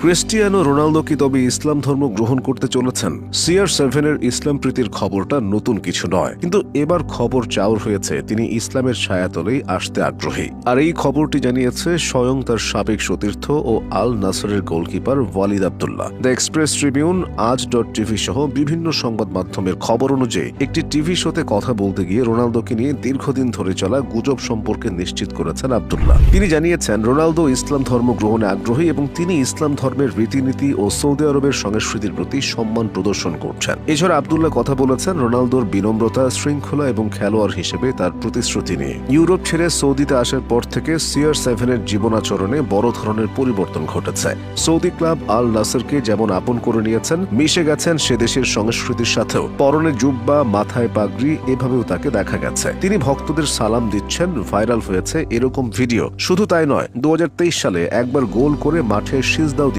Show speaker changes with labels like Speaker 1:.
Speaker 1: Cristiano Ronaldo কি তবে ইসলাম ধর্ম গ্রহণ করতে চলেছেন? CR7 এর ইসলাম প্রীতির খবরটা নতুন কিছু নয়, কিন্তু এবার খবর চাউর হয়েছে তিনি ইসলামের ছায়াতলেই আসতে আগ্রহী। আর এই খবরটি জানিয়েছে স্বয়ং তার সাবেক সতীর্থ ও আল নাসরের goalkeeper Walid Abdullah. The Express Tribune, আজ.টিভি সহ বিভিন্ন সংবাদ মাধ্যমের খবর অনুযায়ী একটি টিভি শোতে কথা বলতে গিয়ে রোনালদোকে নিয়ে দীর্ঘদিন ধরে চলা গুজব সম্পর্কে নিশ্চিত করেছেন আবদুল্লাহ। তিনি জানিয়েছেন রোনালদো ইসলাম ধর্ম গ্রহণে আগ্রহী এবং তিনি ইসলাম ধর্মের রীতিনীতি ও সৌদি আরবের সংস্কৃতির প্রতি সম্মান প্রদর্শন করছেন। এছাড়া আবদুল্লাহ কথা বলেছেন রোনালদোর বিনম্রতা, শৃঙ্খলা এবং খেলোয়াড় হিসেবে তার প্রতিশ্রুতি নিয়ে। ইউরোপ ছেড়ে সৌদিতে আসার পর থেকে CR7 এর জীবনাচরণে বড় ধরনের পরিবর্তন ঘটেছে। সৌদি ক্লাব আল নাসরকে যেমন আপন করে নিয়েছেন, মিশে গেছেন সে দেশের সংস্কৃতির সাথেও। পরনে জুব্বা, মাথায় পাগড়ি, এভাবেও তাকে দেখা গেছে। তিনি ভক্তদের সালাম দিচ্ছেন, ভাইরাল হয়েছে এরকম ভিডিও। শুধু তাই নয়, 2023 সালে একবার গোল করে মাঠে সিজদাও